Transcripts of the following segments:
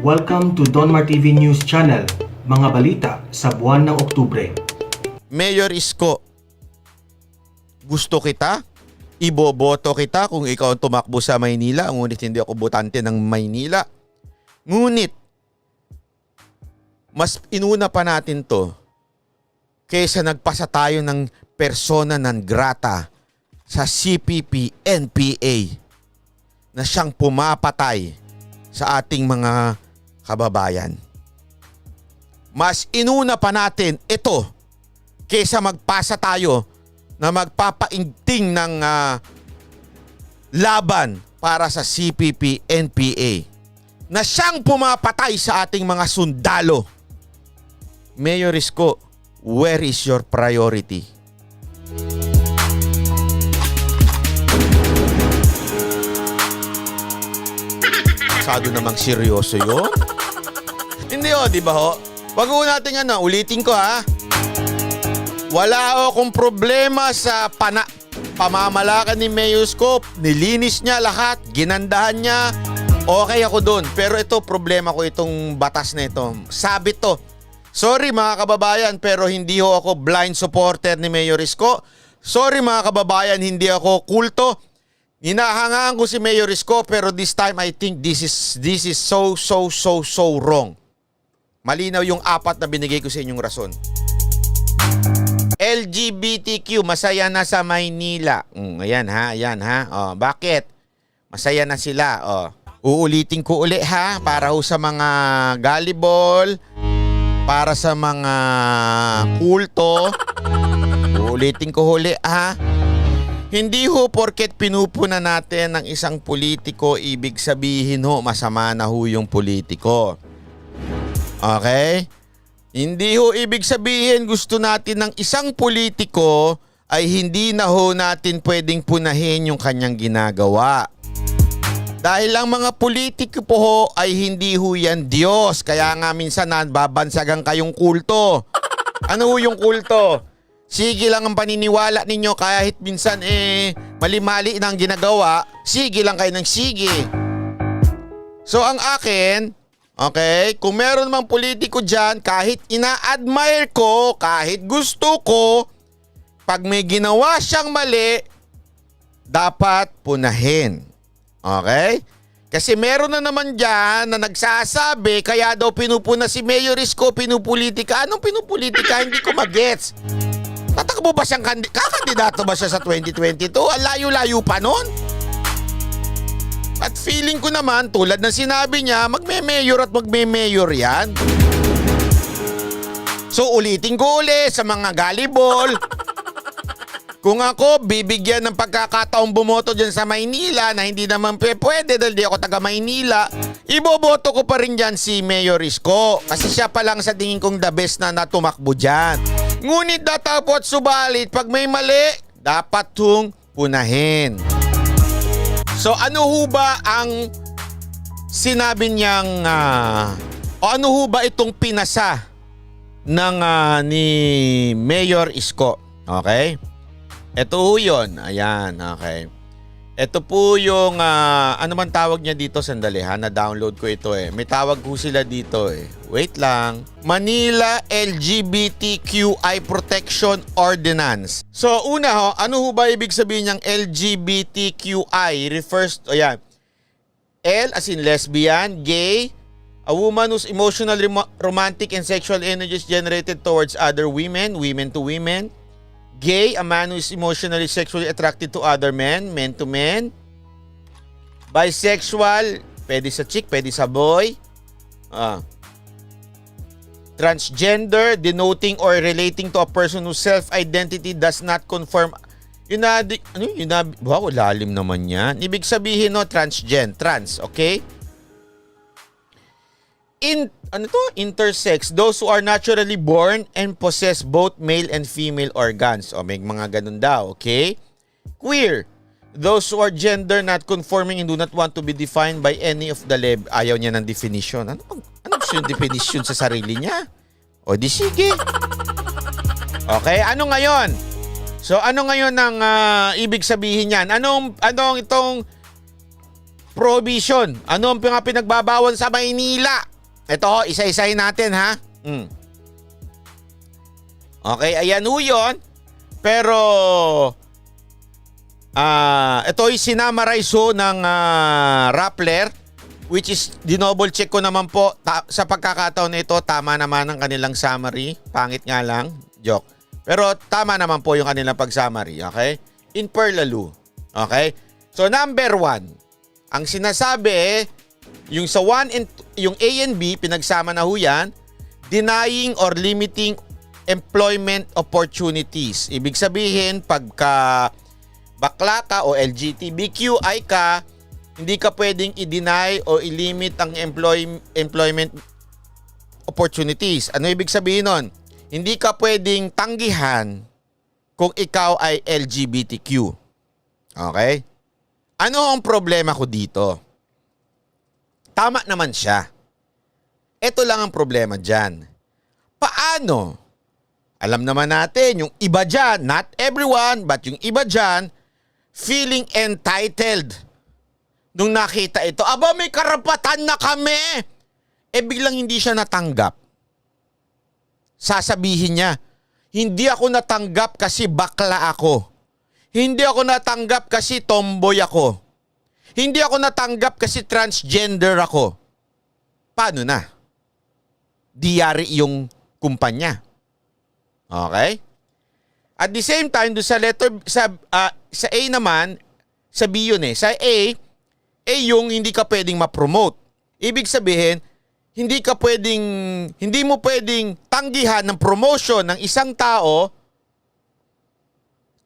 Welcome to Donmar TV News Channel, mga balita sa buwan ng Oktubre. Mayor Isko, gusto kita, iboboto kita kung ikaw ang tumakbo sa Maynila, ngunit hindi ako botante ng Maynila. Ngunit, mas inuna pa natin to kaysa nagpasa tayo ng persona non grata sa CPP-NPA na siyang pumapatay sa ating mga kababayan. Mas inuna pa natin ito kaysa magpasa tayo na magpapaingting ng laban para sa CPP-NPA na siyang pumapatay sa ating mga sundalo. Mayor Isko, where is your priority? Masyado namang seryoso yun. Hindi di ba ho? Wag ho natin ulitin ko ha. Wala akong problema sa pamamalakan ni Mayor Isko. Nilinis niya lahat, ginandahan niya. Okay ako doon. Pero ito, problema ko itong batas na ito. Sabit to. Sorry mga kababayan, pero hindi ho ako blind supporter ni Mayor Isko. Sorry mga kababayan, hindi ako kulto. Hinahangaan ko si Mayor Isko, pero this time I think this is so wrong. Malinaw yung apat na binigay ko sa inyong rason. LGBTQ, masaya na sa Maynila. Ayan ha. Bakit? Masaya na sila. Uulitin ko uli ha, para ho sa mga gullible, para sa mga kulto. Uulitin ko uli ha. Hindi ho porket pinupuna natin ng isang politiko, ibig sabihin ho masama na ho yung politiko. Okay? Hindi ho ibig sabihin gusto natin ng isang politiko ay hindi na ho natin pwedeng punahin yung kanyang ginagawa. Dahil ang mga politiko po ho ay hindi ho yan Diyos. Kaya nga minsan babansagan kayong kulto. Ano ho yung kulto? Sige lang ang paniniwala ninyo kahit minsan mali-mali na ang ginagawa. Sige lang kayo ng sige. So ang akin, okay, kung meron mang politiko dyan, kahit ina-admire ko, kahit gusto ko, pag may ginawa siyang mali, dapat punahin. Okay? Kasi meron na naman dyan na nagsasabi, kaya daw pinupuna si Mayor Isko, pinupolitika. Anong pinupolitika? Hindi ko magets. Tatakbo ba siyang kakandidato ba siya sa 2022? Ang layo-layo pa nun. At feeling ko naman, tulad ng sinabi niya, magme-mayor at magme-mayor yan. So ulitin ko uli sa mga gullible. Kung ako bibigyan ng pagkakataong bumoto dyan sa Maynila na hindi naman pwede dahil di ako taga Maynila, iboboto ko pa rin dyan si Mayor Isko. Kasi siya pa lang sa tingin kong the best na natumakbo dyan. Ngunit datapot subalit, pag may mali, dapat hong punahin. So ano ho ba ang sinabi niyang, o ano ho ba itong pinasa ng ni Mayor Isko? Okay? Ito ho yun. Ayan, okay. Ito po yung, ano man tawag niya dito, sandali ha, na-download ko ito May tawag ko sila dito Wait lang. Manila LGBTQI Protection Ordinance. So, una ho, ano ho ba ibig sabihin niyang LGBTQI? Refers to, ayan. L as in lesbian, gay, a woman whose emotional, romantic, and sexual energies generated towards other women, women to women. Gay, a man who is emotionally, sexually attracted to other men, men to men. Bisexual, pwede sa chick, pwede sa boy. Transgender, denoting or relating to a person whose self-identity does not conform. Wow, lalim naman yan. Ibig sabihin trans, okay? Intersex, those who are naturally born and possess both male and female organs. May mga ganun daw, okay? Queer, those who are gender not conforming and do not want to be defined by any of the Ayaw niya ng definition. Ano gusto yung definition sa sarili niya? O di sige. Okay, ano ngayon? So ano ngayon ang ibig sabihin niyan? Anong itong prohibition? Ano ang pinagbabawal sa Maynila? Ito, isa-isahin natin ha. Okay, ayan ho yun. Pero, ito ay sinamarize ho ng Rappler, which is dinoble check ko naman po sa pagkakataon na ito, tama naman ang kanilang summary. Pangit nga lang, joke. Pero tama naman po yung kanilang pag-summary, okay? In Perlalu, okay? So number 1, ang sinasabi yung sa 1 and yung A and B, pinagsama na ho yan, denying or limiting employment opportunities. Ibig sabihin, pagka bakla ka o LGBTQI ka, hindi ka pwedeng i-deny o i-limit ang employment opportunities. Ano ibig sabihin nun? Hindi ka pwedeng tanggihan kung ikaw ay LGBTQ. Okay? Ano ang problema ko dito? Tama naman siya. Ito lang ang problema dyan. Paano? Alam naman natin, yung iba dyan, not everyone, but yung iba dyan, feeling entitled. Nung nakita ito, aba may karapatan na kami! Biglang hindi siya natanggap. Sasabihin niya, hindi ako natanggap kasi bakla ako. Hindi ako natanggap kasi tomboy ako. Hindi ako natanggap kasi transgender ako. Paano na? Diyari yung kumpanya. Okay? At the same time, do sa letter sa A naman, sa B yun eh. Sa A yung hindi ka pwedeng ma-promote. Ibig sabihin, hindi mo pwedeng tanggihan ng promotion ng isang tao,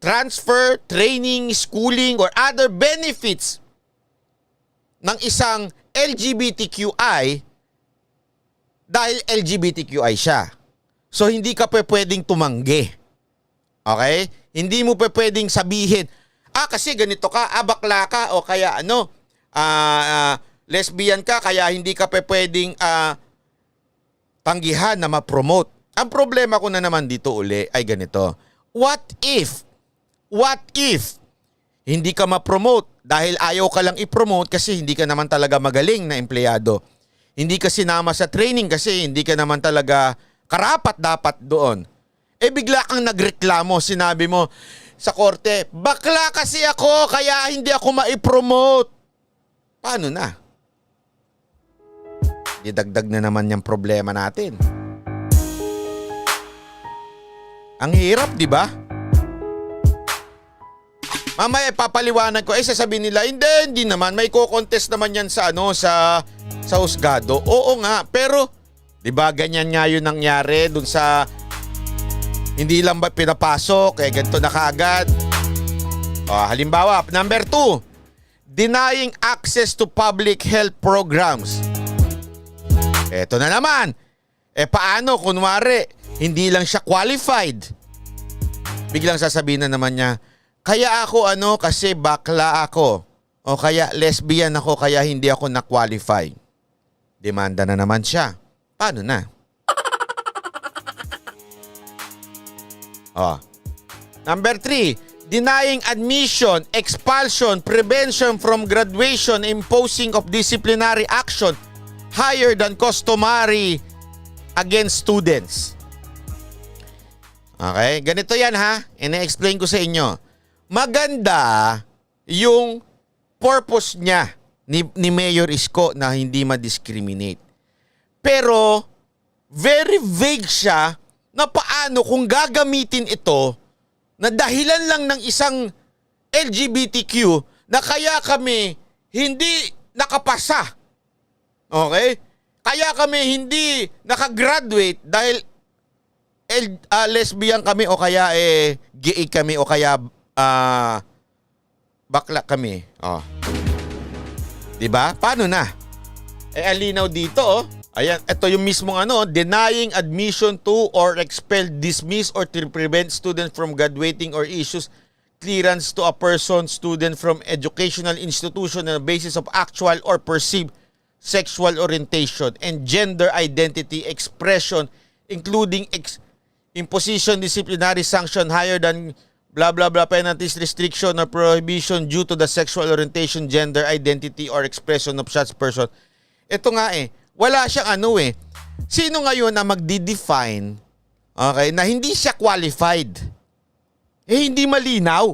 transfer, training, schooling, or other benefits ng isang LGBTQI dahil LGBTQI siya. So, hindi ka pwedeng tumanggi. Okay? Hindi mo pwedeng sabihin, kasi ganito ka, bakla ka, o kaya lesbian ka, kaya hindi ka pwedeng tanggihan na ma-promote. Ang problema ko na naman dito uli ay ganito. What if hindi ka ma-promote dahil ayaw ka lang i-promote kasi hindi ka naman talaga magaling na empleyado. Hindi ka sinama sa training kasi hindi ka naman talaga karapat dapat doon. Bigla kang nagreklamo, sinabi mo sa korte, bakla kasi ako kaya hindi ako ma-promote. Paano na? Didagdag na naman yung problema natin. Ang hirap, di ba? Mamaya papaliwanag ko, sasabihin nila, hindi naman, may ko-contest naman yan sa sa husgado. Oo nga, pero 'di ba ganyan nga 'yun nangyari dun sa hindi lang ba pinapasok, ganito na kaagad. Halimbawa, number 2, denying access to public health programs. Eto na naman. Paano kunwari hindi lang siya qualified? Biglang sasabihin na naman niya, kaya ako kasi bakla ako. O kaya lesbian ako kaya hindi ako na-qualify. Demanda na naman siya. Paano na? Number 3, denying admission, expulsion, prevention from graduation, imposing of disciplinary action higher than customary against students. Okay? Ganito yan ha. Ina-explain ko sa inyo. Maganda yung purpose niya ni Mayor Isko na hindi ma-discriminate. Pero very vague siya na paano kung gagamitin ito na dahilan lang ng isang LGBTQ na kaya kami hindi nakapasa. Okay? Kaya kami hindi nakagraduate dahil lesbian kami o kaya gay kami o kaya bakla kami. Diba? Paano na? Alinaw dito Ayan, ito yung mismong denying admission to or expel, dismiss or to prevent students from graduating or issues clearance to a person, student from educational institution on the basis of actual or perceived sexual orientation and gender identity expression, including imposition disciplinary sanction higher than blah blah blah penalties, restriction or prohibition due to the sexual orientation, gender identity or expression of such person. Ito nga wala siyang ano eh. Sino ngayon na magdi-define, okay, na hindi siya qualified? Hindi malinaw.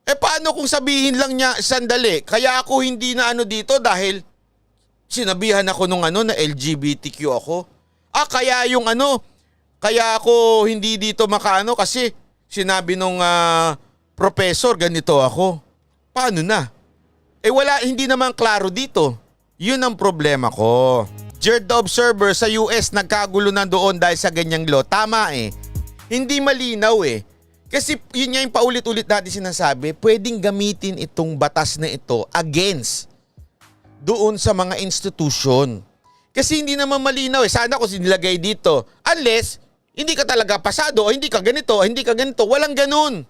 Paano kung sabihin lang niya, sandali, kaya ako hindi na ano dito dahil sinabihan ako nung ano na LGBTQ ako. Kaya yung ano, kaya ako hindi dito makaano kasi sinabi nung professor ganito ako. Paano na? Wala, hindi naman klaro dito. Yun ang problema ko. Jared the Observer sa US nagkagulo na doon dahil sa ganyang law. Tama eh. Hindi malinaw eh. Kasi yun nga yung paulit-ulit natin sinasabi, pwedeng gamitin itong batas na ito against doon sa mga institusyon. Kasi hindi naman malinaw eh. Sana ko sinilagay dito. Unless, hindi ka talaga pasado o hindi ka ganito, walang ganun.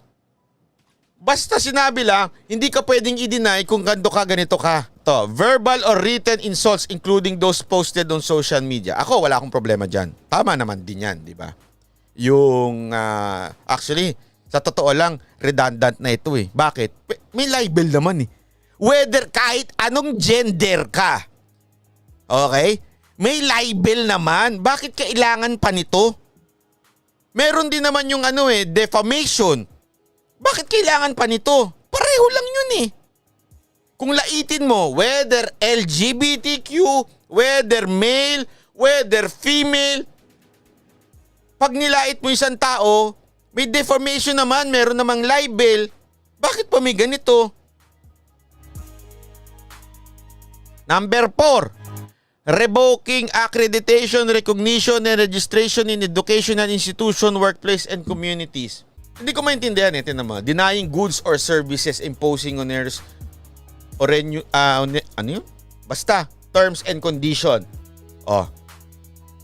Basta sinabi lang, hindi ka pwedeng i-deny kung ganito ka. Verbal or written insults including those posted on social media. Ako, wala akong problema dyan. Tama naman din yan, di ba? Yung, actually, sa totoo lang, redundant na ito eh. Bakit? May libel naman eh. Whether kahit anong gender ka. Okay? May libel naman. Bakit kailangan pa nito? Meron din naman yung ano eh, defamation. Bakit kailangan pa nito? Pareho lang yun eh. Kung laitin mo, whether LGBTQ, whether male, whether female, pag nilait mo isang tao, may defamation naman, meron namang libel. Bakit pa may ganito? Number 4, revoking accreditation, recognition, and registration in educational institution, workplace, and communities. Hindi ko maintindihan eh, tinan mo. Denying goods or services, imposing onerous or ano yun? Basta, terms and condition.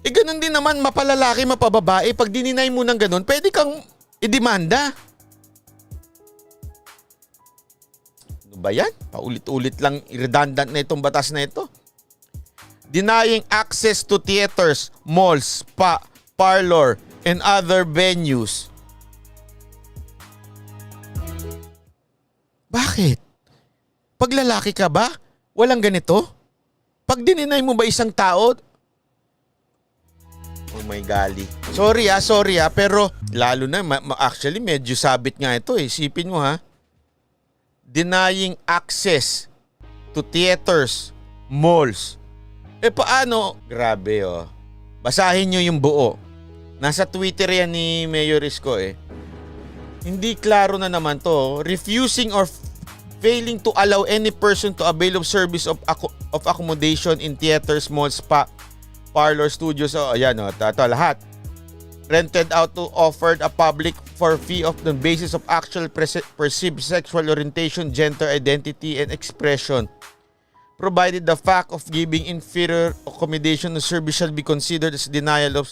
Ganun din naman, mapalalaki, mapababae. Pag dininay mo ng ganun, pwede kang idemanda. Ano ba yan? Paulit-ulit lang, redundant na itong batas na ito. Denying access to theaters, malls, spa, parlor, and other venues. Bakit? Pag lalaki ka ba, walang ganito? Pag dininay mo ba isang tao, oh my golly. Sorry pero lalo na, actually medyo sabit nga ito eh. Isipin mo ha. Denying access to theaters, malls. Paano? Grabe oh. Basahin nyo yung buo. Nasa Twitter yan ni Mayor Isko eh. Hindi klaro na naman to. Refusing or failing to allow any person to avail of service of accommodation in theaters, malls, spa, parlor, studios, ayan ito lahat. Rented out to offered a public for fee of the basis of actual perceived sexual orientation, gender identity, and expression. Provided the fact of giving inferior accommodation or service shall be considered as denial of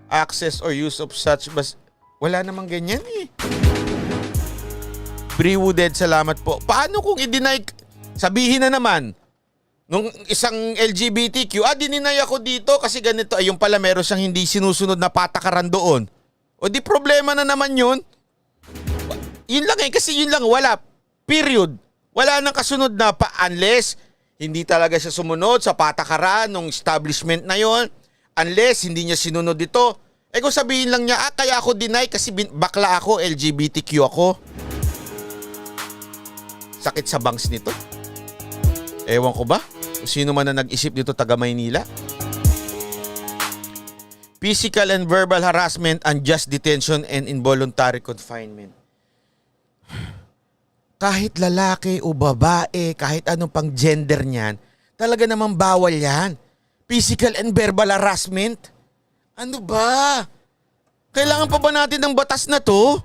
access or use of such. Wala namang ganyan eh. Brewooded, salamat po. Paano kung i-deny? Sabihin na naman, nung isang LGBTQ, dininay ako dito kasi ganito. Yung pala meron siyang hindi sinusunod na patakaran doon. O di problema na naman yun. Yun lang eh, kasi yun lang, wala. Period. Wala nang kasunod na pa unless hindi talaga siya sumunod sa patakaran ng establishment na yon. Unless hindi niya sinunod ito. Kung sabihin lang niya, kaya ako deny kasi bakla ako, LGBTQ ako. Sakit sa bangs nito. Ewan ko ba? Kung sino man na nag-isip dito taga Maynila. Physical and verbal harassment, unjust detention, and involuntary confinement. Kahit lalaki o babae, kahit anong pang gender niyan, talaga namang bawal yan. Physical and verbal harassment? Ano ba? Kailangan pa ba natin ng batas na to?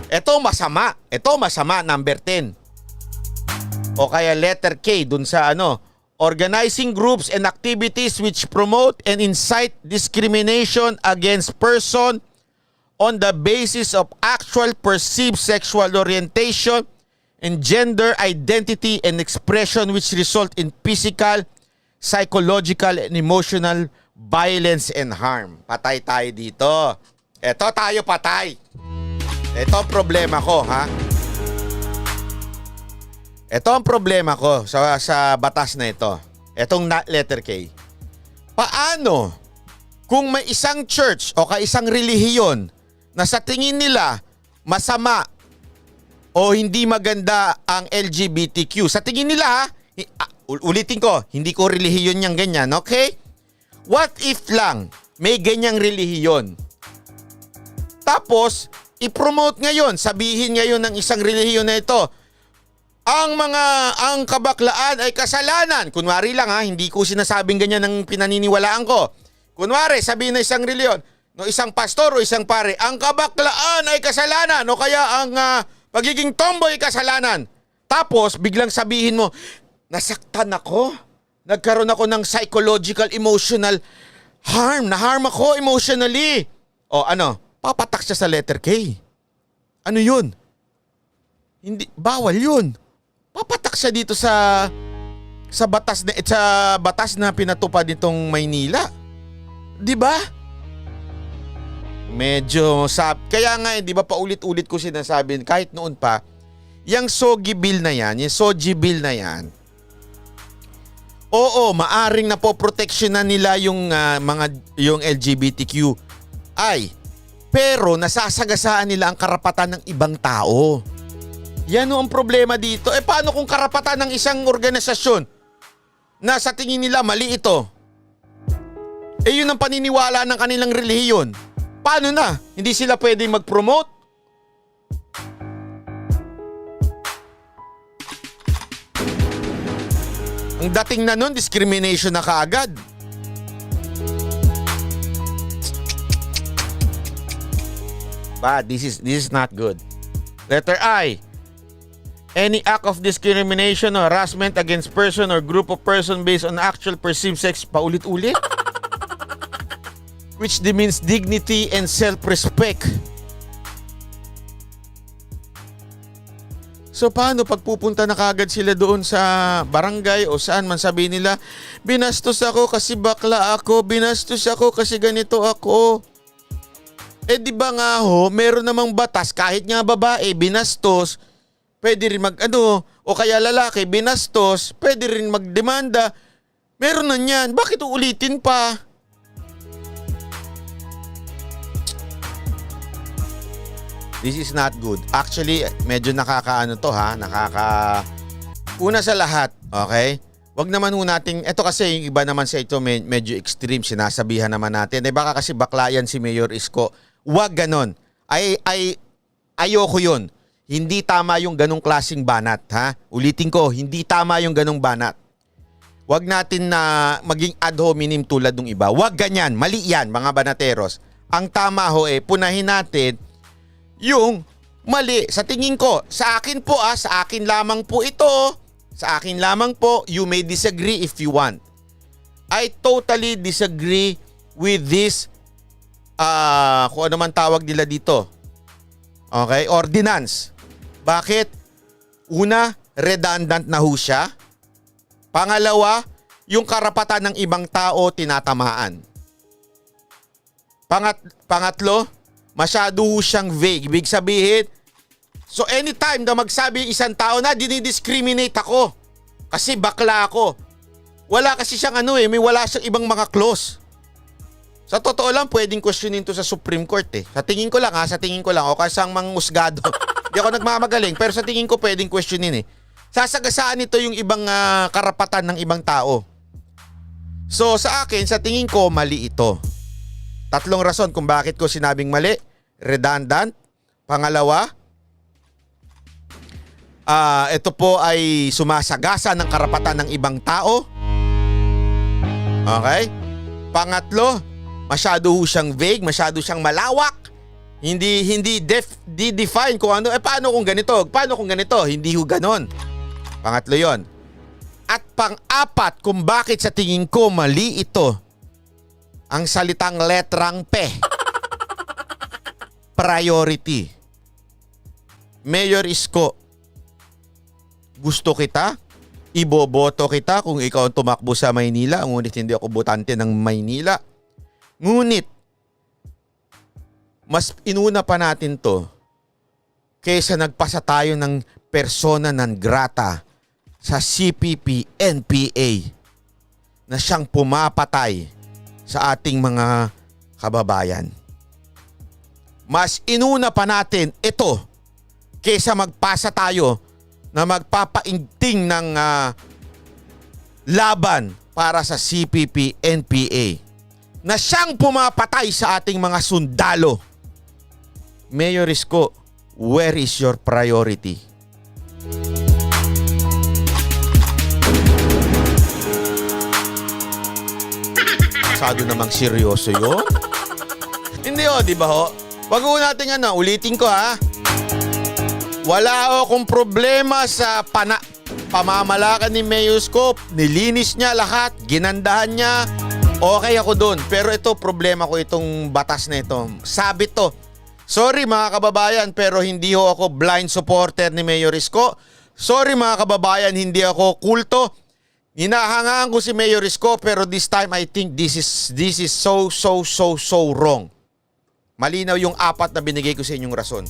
Ito masama, number 10. O kaya letter K dun sa organizing groups and activities which promote and incite discrimination against person on the basis of actual perceived sexual orientation and gender identity and expression which result in physical, psychological, and emotional violence and harm. Patay tayo dito. Ito tayo patay. Ito ang problema ko, ha? Ito ang problema ko sa batas na ito. Etong letter K. Paano kung may isang church o isang relihiyon na sa tingin nila masama o hindi maganda ang LGBTQ? Sa tingin nila, ulitin ko, hindi ko relihiyon niyang ganyan, okay? What if lang may ganyang relihiyon? Tapos, i-promote ngayon, sabihin ngayon ng isang relihiyon na ito, ang kabaklaan ay kasalanan. Kunwari lang hindi ko sinasabing ganyan ng pinaniniwalaan ko. Kunwari, sabihin ng isang relihiyon, no, isang pastor o isang pare, ang kabaklaan ay kasalanan o kaya ang pagiging tomboy ay kasalanan. Tapos, biglang sabihin mo, nasaktan ako. Nagkaroon ako ng psychological, emotional harm. Na-harm ako emotionally. O ano, papatak siya sa letter K. Ano yun? Hindi, bawal yun. Papatak siya dito sa batas na pinatupad nitong Maynila. 'Di ba? Medyo kaya nga 'di ba paulit-ulit ko sinasabi kahit noon pa, yung SOGI bill na yan, yung SOGI bill na yan. Oo, maaring napoproteksyonan nila yung yung LGBTQ pero nasasagasaan nila ang karapatan ng ibang tao. Yan ang problema dito. Paano kung karapatan ng isang organisasyon na sa tingin nila mali ito? Yun ang paniniwala ng kanilang relihiyon. Paano na? Hindi sila pwedeng mag-promote? Ang dating na nun, discrimination na kaagad. But this is not good. Letter I. Any act of discrimination or harassment against person or group of person based on actual perceived sex, paulit-ulit, which demeans dignity and self-respect. So paano pag pupunta na kagad sila doon sa barangay o saan man, sabihin nila, binastos ako kasi bakla ako, binastos ako kasi ganito ako. Di ba nga meron namang batas kahit nga babae binastos, pwede rin o kaya lalaki binastos, pwede rin magdemanda. Meron na niyan. Bakit uulitin pa? This is not good. Actually, medyo nakakaano to Una sa lahat, okay? Wag naman nating, eto kasi yung iba naman sa ito medyo extreme, sinasabihan naman natin. Baka kasi bakla yan si Mayor Isko. Wag ganon. Ayoko yun. Hindi tama yung ganong klaseng banat, Ulitin ko, hindi tama yung ganong banat. Wag natin na maging ad hominem tulad ng iba. Wag ganyan, mali yan mga banateros. Ang tama punahin natin yung mali. Sa tingin ko, sa akin po sa akin lamang po ito. Sa akin lamang po, you may disagree if you want. I totally disagree with this, kung ano man tawag nila dito. Okay, ordinance. Bakit? Una, redundant na siya. Pangalawa, yung karapatan ng ibang tao tinatamaan. Pangatlo, masyado siyang vague. Ibig sabihin, so anytime na magsabi isang tao na dinidiscriminate ako kasi bakla ako, wala kasi siyang may wala siyang ibang mga clause. Sa totoo lang, pwedeng questionin to sa Supreme Court Sa tingin ko lang o kasang manghusgado. Hindi ako nagmamagaling, pero sa tingin ko pwedeng questionin Sasagasaan nito yung ibang karapatan ng ibang tao. So sa akin, sa tingin ko, mali ito. 3 rason kung bakit ko sinabing mali. Redundant. Pangalawa, ito po ay sumasagasa ng karapatan ng ibang tao. Okay? Pangatlo, masyado siyang vague, masyado siyang malawak. Hindi define kung ano. Paano kung ganito? Paano kung ganito? Hindi ganon. Pangatlo yon. At pang-apat, kung bakit sa tingin ko mali ito, ang salitang letrang P. Priority. Mayor Isko, gusto kita, iboboto kita kung ikaw ang tumakbo sa Maynila, ngunit hindi ako botante ng Maynila. Ngunit, mas inuna pa natin to kaysa nagpasa tayo ng persona non grata sa CPP, NPA. na siyang pumapatay sa ating mga kababayan. Mas inuna pa natin ito kaysa magpasa tayo na magpapaingting ng laban para sa CPP-NPA na siyang pumapatay sa ating mga sundalo. Mayor Isko, where is your priority? Masyado namang seryoso yun. Hindi di ba ho? Wag ho natin ulitin ko ha. Wala akong problema sa pamamalakan ni Mayor Isko. Nilinis niya lahat, ginandahan niya. Okay ako doon. Pero ito, problema ko itong batas na ito. Sabit to. Sorry mga kababayan, pero hindi ho ako blind supporter ni Mayor Isko. Sorry mga kababayan, hindi ako kulto. Hinahangaan ko si Mayor Isko, pero this time I think this is so wrong. Malinaw yung apat na binigay ko sa inyong rason.